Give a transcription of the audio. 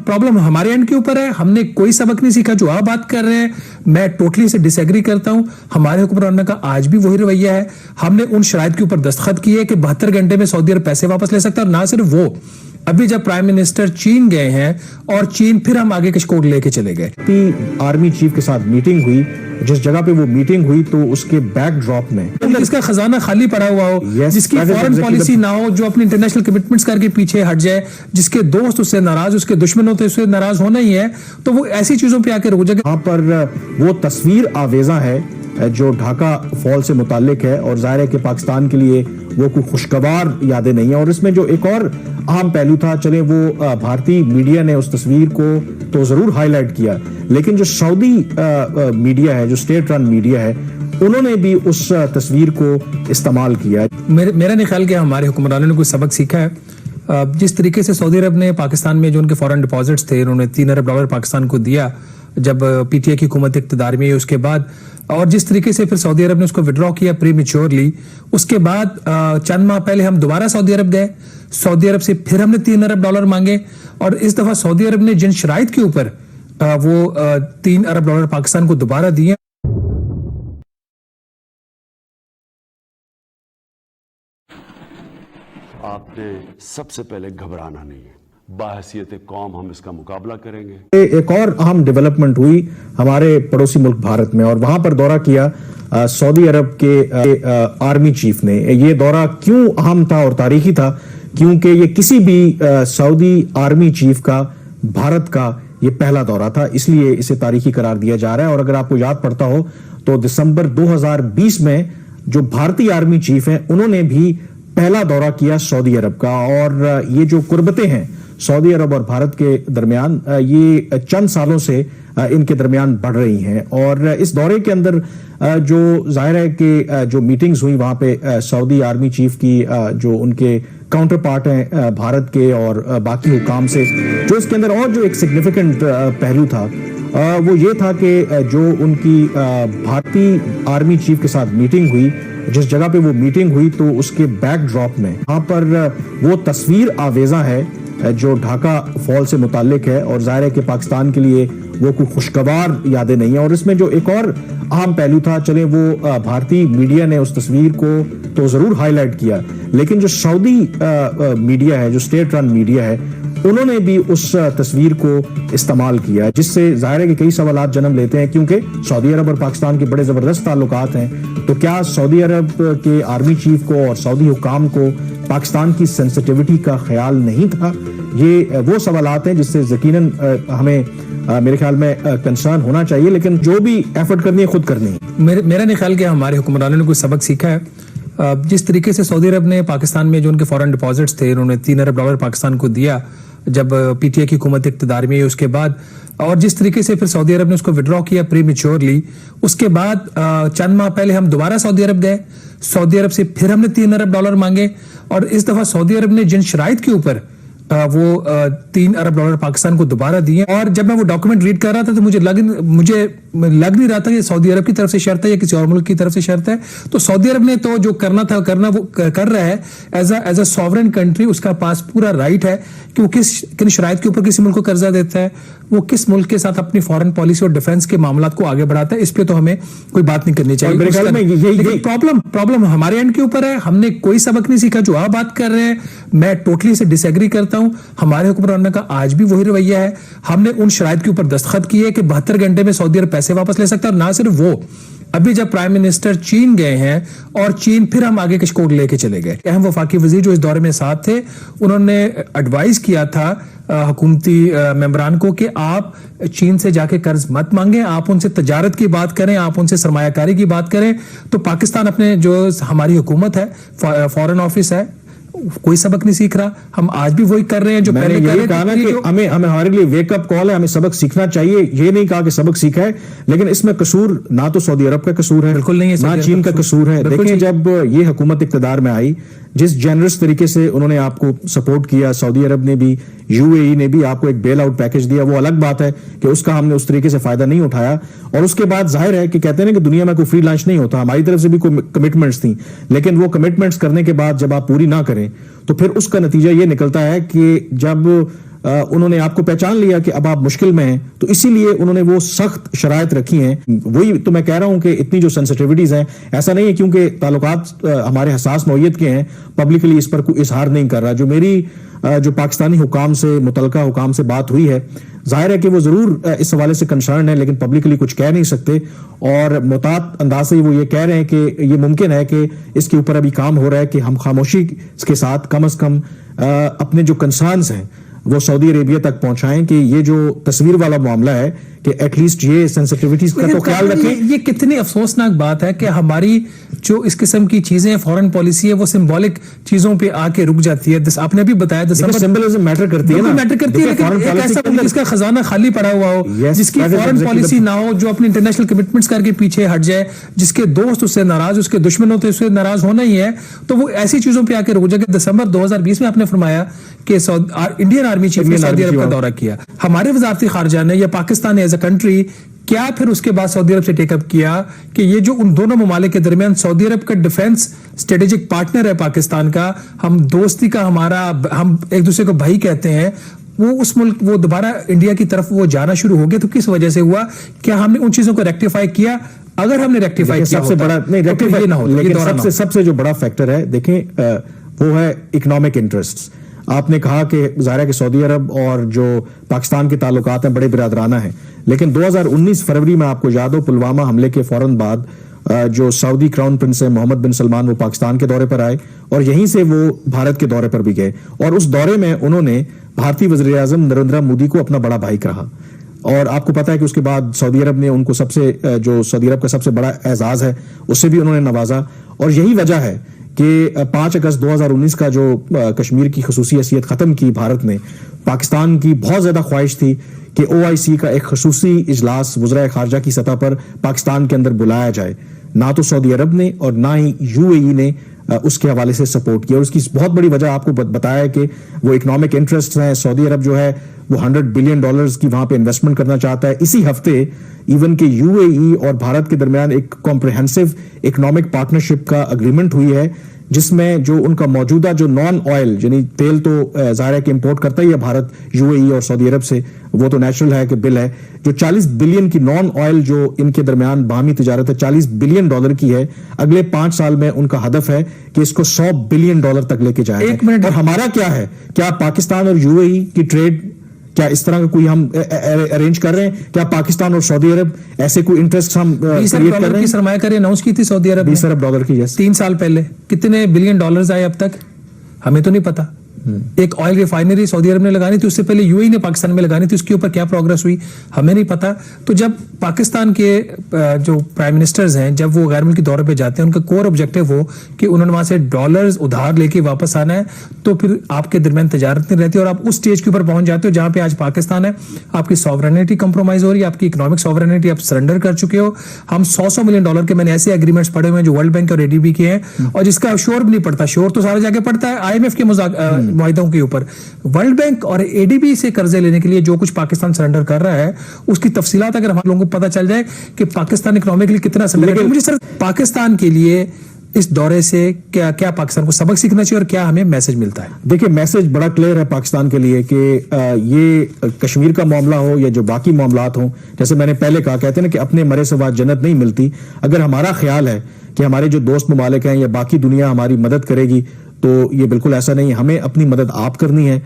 Problem हमारे and के ऊपर है, हमने कोई सबक नहीं सीखा जो आप बात कर रहे हैं, मैं टोटली से डिसएग्री करता हूं। हमारे हुक्मरानों का आज भी वही रवैया है। हमने उन शराइत के ऊपर दस्तखत किए कि 72 घंटे में सऊदी अरब पैसे वापस ले सकता है। और ना सिर्फ वो, अभी जब प्राइम मिनिस्टर चीन गए हैं और चीन फिर हम आगे कशकोर लेके चले गए। आर्मी चीफ के साथ मीटिंग हुई, जिस जगह पे वो मीटिंग हुई तो उसके बैकड्रॉप में जिसका खजाना खाली पड़ा हुआ हो, जिसकी फॉरेन पॉलिसी ना हो, जो अपनी इंटरनेशनल कमिटमेंट्स करके पीछे हट जाए, जिसके दोस्त उससे नाराज, उसके दुश्मनों तो उससे नाराज होना ही है, तो वो ऐसी चीजों पे आके रुक जाए। वहां पर वो तस्वीर आवेजा है जो ढाका फॉल से मुतालिक है, और जाहिर है कि पाकिस्तान के लिए वो कोई खुशगवार यादें नहीं है। और इसमें जो एक और अहम पहलू था, चले वो भारतीय मीडिया ने उस तस्वीर को तो जरूर हाईलाइट किया, लेकिन जो सऊदी मीडिया है, जो स्टेट रन मीडिया है, उन्होंने भी उस तस्वीर को इस्तेमाल किया। मेरा नहीं ख्याल कि हमारे हुक्मरानों ने कोई सबक सीखा है। जिस तरीके से सऊदी अरब ने पाकिस्तान में जो उनके फॉरेन डिपॉजिट्स थे, उन्होंने $3 अरब पाकिस्तान को दिया जब पीटीआई की हुकूमत इक़्तिदार में, उसके बाद, और जिस तरीके से फिर सऊदी अरब ने उसको विड्रॉ किया प्रीमेच्योरली, उसके बाद चंद माह पहले हम दोबारा सऊदी अरब गए, सऊदी अरब से फिर हमने $3 अरब मांगे, और इस दफा सऊदी अरब ने जिन शराइत के ऊपर वो $3 अरब पाकिस्तान को दोबारा दिए। आपने सबसे पहले घबराना नहीं है, बाहसियत कौम हम इसका मुकाबला करेंगे। एक और अहम डेवलपमेंट हुई हमारे पड़ोसी मुल्क भारत में, और वहां पर दौरा किया सऊदी अरब के आर्मी चीफ ने। ये दौरा क्यों अहम था और तारीखी था? क्योंकि ये किसी भी सऊदी आर्मी चीफ का भारत का ये पहला दौरा था, इसलिए इसे तारीखी करार दिया जा रहा है। और अगर आपको याद पड़ता हो तो दिसंबर 2020 में जो भारतीय आर्मी चीफ हैं, उन्होंने भी पहला दौरा किया सऊदी अरब का। और ये जो कुर्बतें हैं सऊदी अरब और भारत के दरमियान, ये चंद सालों से इनके दरमियान बढ़ रही हैं। और इस दौरे के अंदर जो जाहिर है कि जो मीटिंग्स हुई वहां पे सऊदी आर्मी चीफ की जो उनके काउंटर पार्ट हैं भारत के और बाकी हुकाम से, जो इसके अंदर और जो एक सिग्निफिकेंट पहलू था वो ये था कि जो उनकी भारतीय आर्मी चीफ के साथ मीटिंग हुई, जिस जगह पे वो मीटिंग हुई तो उसके बैकड्रॉप में वहां पर वो तस्वीर आवेजा है जो ढाका फॉल से मुतालिक है, और जाहिर है कि पाकिस्तान के लिए वो कोई खुशगवार यादें नहीं है। और इसमें जो एक और अहम पहलू था, चले वो भारतीय मीडिया ने उस तस्वीर को तो जरूर हाईलाइट किया, लेकिन जो सऊदी मीडिया है, जो स्टेट रन मीडिया है, उन्होंने भी उस तस्वीर को इस्तेमाल किया, जिससे जाहिर है कि कई सवालात जन्म लेते हैं। क्योंकि सऊदी अरब और पाकिस्तान के बड़े जबरदस्त ताल्लुकात हैं, तो क्या सऊदी अरब के आर्मी चीफ को और सऊदी हुकाम को पाकिस्तान की सेंसिटिविटी का ख्याल नहीं था? ये वो सवालात हैं जिससे यकीनन हमें मेरे ख्याल में कंसर्न होना चाहिए, लेकिन जो भी एफर्ट करनी है खुद करनी है। मेरा नहीं ख्याल कि हमारे हुक्मरानों ने कोई सबक सीखा है। जिस तरीके से सऊदी अरब ने पाकिस्तान में जो उनके फॉरेन डिपॉजिट्स थे, उन्होंने $3 अरब पाकिस्तान को दिया जब पीटीआई की हुकूमत इक़्तिदार में, उसके बाद, और जिस तरीके से फिर सऊदी अरब ने उसको विड्रॉ किया प्रीमेच्योरली, उसके बाद चंद माह पहले हम दोबारा सऊदी अरब गए, सऊदी अरब से फिर हमने $3 अरब मांगे, और इस दफा सऊदी अरब ने जिन शराइत के ऊपर वो $3 अरब पाकिस्तान को दोबारा दिए। और जब मैं वो डॉक्यूमेंट रीड कर रहा था तो मुझे लग नहीं रहा था कि सऊदी अरब की तरफ से शर्त है या किसी और मुल्क की तरफ से शर्त है। तो सऊदी अरब ने तो जो करना था करना वो कर रहा है एज अ सॉवरेन कंट्री। उसका पास पूरा राइट है कि वो किन शराइत के ऊपर किसी मुल्क को कर्जा देता है, वो किस मुल्क के साथ अपनी फॉरेन पॉलिसी और डिफेंस के मामला को आगे बढ़ाता है। इस पे तो हमें कोई बात नहीं करनी चाहिए। लेकिन प्रॉब्लम हमारे एंड के ऊपर है, हमने कोई सबक नहीं सीखा जो आप बात कर रहे हैं, मैं टोटली से डिसएग्री करता हूं। हमारे हुक्मरानों का आज भी वही रवैया है। हमने उन शराइत के ऊपर दस्तखत किए कि 72 घंटे में सऊदी अरब पैसे वापस ले सकता है। और ना सिर्फ वो, अभी जब प्राइम मिनिस्टर चीन गए हैं और चीन फिर हम आगे कशकोर लेके चले गए। अहम वफाकी वजीर जो इस दौरे में साथ थे, उन्होंने एडवाइस किया था हुकूमती मेंबरान को कि आप चीन से जाके कर्ज मत मांगे, आप उनसे तजारत की बात करें, आप उनसे सरमायाकारी की बात करें। तो पाकिस्तान अपने जो हमारी हुकूमत है, फॉरेन ऑफिस है, कोई सबक नहीं सीख रहा। हम आज भी वही कर रहे हैं जो पहले कर रहे थे। कहा ना कि हमें हमारे लिए वेकअप कॉल है, हमें सबक सीखना चाहिए। ये नहीं कहा कि सबक सीखा है, लेकिन इसमें कसूर ना तो सऊदी अरब का कसूर है, बिल्कुल नहीं है, ना चीन का कसूर है। देखिए, जब ये हुकूमत इक़्तिदार में आई, जिस जेनरस तरीके से उन्होंने आपको सपोर्ट किया, सऊदी अरब ने भी, यूएई ने भी आपको एक बेल आउट पैकेज दिया, वो अलग बात है कि उसका हमने उस तरीके से फायदा नहीं उठाया। और उसके बाद जाहिर है कि कहते हैं ना कि दुनिया में कोई फ्री लंच नहीं होता, हमारी तरफ से भी कोई कमिटमेंट्स थी, लेकिन वो कमिटमेंट्स करने के बाद जब आप पूरी ना करें तो फिर उसका नतीजा ये निकलता है कि जब انہوں نے آپ کو پہچان لیا کہ اب آپ مشکل میں ہیں، تو اسی لیے انہوں نے وہ سخت شرائط رکھی ہیں. وہی تو میں کہہ رہا ہوں کہ اتنی جو سینسٹیوٹیز ہیں، ایسا نہیں ہے کیونکہ تعلقات ہمارے حساس نوعیت کے ہیں پبلکلی اس پر کوئی اظہار نہیں کر رہا. جو میری جو پاکستانی حکام سے، متعلقہ حکام سے بات ہوئی ہے، ظاہر ہے کہ وہ ضرور اس حوالے سے کنسرن ہے، لیکن پبلکلی کچھ کہہ نہیں سکتے، اور محتاط انداز سے وہ یہ کہہ رہے ہیں کہ یہ ممکن ہے کہ اس کے اوپر ابھی کام ہو رہا ہے کہ ہم خاموشی کے ساتھ کم از کم اپنے جو کنسرنز ہیں وہ سعودی عربیہ تک پہنچائیں، کہ یہ جو تصویر والا معاملہ ہے کہ ایٹ لیسٹ یہ سینسٹیوٹیز کا تو خیال رکھیں. یہ کتنی افسوسناک بات ہے کہ ہماری جو اس قسم کی چیزیں فورن پالیسی ہے وہ سمبولک چیزوں پہ آ کے رک جاتی ہے. آپ نے ابھی بتایا سمبلزم میٹر کرتی ہے نا، میٹر کرتی ہے، لیکن ایک ایسا ملک جس کا خزانہ خالی پڑا ہوا ہو، جس کی فورن پالیسی نہ ہو، جو اپنی انٹرنیشنل کمٹمنٹس کر کے پیچھے ہٹ جائے، جس کے دوست اس سے ناراض، اس کے دشمنوں سے اس سے ناراض ہونا ہی ہے، تو وہ ایسی چیزوں پہ آ کے رک جائے. کہ دسمبر 2020 میں آپ نے فرمایا کہ انڈین آرمی چیف نے سعودی عرب کا دورہ کیا. ہمارے وزارت خارجہ نے یا پاکستان نے ایز اے کنٹری کیا پھر اس کے بعد سعودی عرب سے ٹیک اپ کیا کہ یہ جو ان دونوں ممالک کے درمیان سعودی عرب کا ڈیفنس اسٹریٹجک پارٹنر ہے پاکستان کا، ہم دوستی کا ہمارا، ہم ایک دوسرے کو بھائی کہتے ہیں، وہ اس ملک وہ دوبارہ انڈیا کی طرف وہ جانا شروع ہو گیا، تو کس وجہ سے ہوا؟ کیا ہم نے ان چیزوں کو ریکٹیفائی کیا؟ اگر ہم نے ریکٹیفائی کیا سب سے بڑا نہیں ریکٹیفائی نہ ہو، لیکن سب سے جو بڑا فیکٹر ہے دیکھیں وہ ہے اکنامک انٹرسٹ. آپ نے کہا کہ ظاہر ہے کہ سعودی عرب اور جو پاکستان کے تعلقات ہیں بڑے برادرانہ ہیں، لیکن 2019 فروری میں آپ کو یاد ہو پلوامہ حملے کے فوراً بعد جو سعودی کراؤن پرنس ہے محمد بن سلمان، وہ پاکستان کے دورے پر آئے اور یہیں سے وہ بھارت کے دورے پر بھی گئے، اور اس دورے میں انہوں نے بھارتی وزیر اعظم نریندر مودی کو اپنا بڑا بھائی کہا. اور آپ کو پتا ہے کہ اس کے بعد سعودی عرب نے ان کو جو سعودی عرب کا سب سے بڑا اعزاز ہے اس سے بھی انہوں نے نوازا. اور یہی وجہ ہے کہ 5 اگست 2019 کا جو کشمیر کی خصوصی حیثیت ختم کی بھارت نے، پاکستان کی بہت زیادہ خواہش تھی کہ OIC کا ایک خصوصی اجلاس وزراء خارجہ کی سطح پر پاکستان کے اندر بلایا جائے. نہ تو سعودی عرب نے اور نہ ہی UAE نے اس کے حوالے سے سپورٹ کیا، اور اس کی بہت بڑی وجہ آپ کو بتایا ہے کہ وہ اکنامک انٹرسٹ ہیں. سعودی عرب جو ہے وہ $100 بلین کی وہاں پہ انویسٹمنٹ کرنا چاہتا ہے. اسی ہفتے ایون کہ UAE اور بھارت کے درمیان ایک کمپریہنسو اکنامک پارٹنرشپ کا اگریمنٹ ہوئی ہے، جس میں جو ان کا موجودہ جو نان آئل یعنی تیل تو ظاہر ہے کہ امپورٹ کرتا ہی ہے بھارت UAE اور سعودی عرب سے، وہ تو نیچرل ہے کہ بل ہے، جو $40 بلین کی نان آئل جو ان کے درمیان باہمی تجارت ہے $40 بلین کی ہے. اگلے 5 سال میں ان کا ہدف ہے کہ اس کو $100 بلین تک لے کے جائے. اور ہمارا کیا ہے؟ کیا پاکستان اور UAE کی ٹریڈ کیا اس طرح کا کوئی ہم ارینج کر رہے ہیں؟ کیا پاکستان اور سعودی عرب ایسے کوئی انٹرسٹ ہم کریٹ کر رہے ہیں؟ سرمایہ کاری اناؤنس کی تھی سعودی عرب $20 ارب کی، 3 سال پہلے. کتنے بلین ڈالرز آئے اب تک ہمیں تو نہیں پتا. ایک آئل ریفائنری سعودی عرب نے لگانی تھی، اس سے پہلے UAE نے پاکستان میں لگانی تھی، اس کے اوپر کیا پروگرس ہوئی ہمیں نہیں پتا. تو جب پاکستان کے جو پرائم منسٹرز ہیں جب وہ غیر ملکی دورے پہ جاتے ہیں، ان کا کور آبجیکٹو وہ کہ انہوں نے وہاں سے ڈالرز ادھار لے کے واپس آنا ہے، تو پھر آپ کے درمیان تجارت نہیں رہتی اور آپ اس سٹیج کے اوپر پہنچ جاتے ہو جہاں پہ آج پاکستان ہے. آپ کی سوورنٹی کمپرومائز ہو رہی ہے، آپ کی اکنامک سوورنٹی آپ سرنڈر کر چکے ہو. ہم $100 ملین کے میں نے ایسے ایگریمنٹس پڑھے ہوئے ہیں جو ورلڈ بینک اور ADB کے ہیں، اور جس کا شور بھی نہیں پڑتا. شور تو سارے جگہ پڑتا ہے IMF کے معاہدوں کے اوپر. ورلڈ بینک اور ADB سے قرضے لینے کے لیے جو کچھ پاکستان سرنڈر کر رہا ہے، اس کی تفصیلات اگر ہم لوگوں کو پتہ چل جائے کہ پاکستان اکنامکلی کتنا سرنڈر ہے. مجھے سر پاکستان کے لیے اس دورے سے کیا پاکستان کو سبق سیکھنا چاہیے اور کیا ہمیں میسج ملتا ہے؟ دیکھیں میسج بڑا کلیئر ہے پاکستان کے لیے کہ یہ کشمیر کا معاملہ ہو یا جو باقی معاملات ہوں، جیسے میں نے پہلے کہا، کہتے ہیں نا کہ اپنے مرے سے بعد جنت نہیں ملتی. اگر ہمارا خیال ہے کہ ہمارے جو دوست ممالک ہیں یا باقی دنیا ہماری مدد کرے گی، تو یہ بالکل ایسا نہیں. ہمیں اپنی مدد آپ کرنی ہے.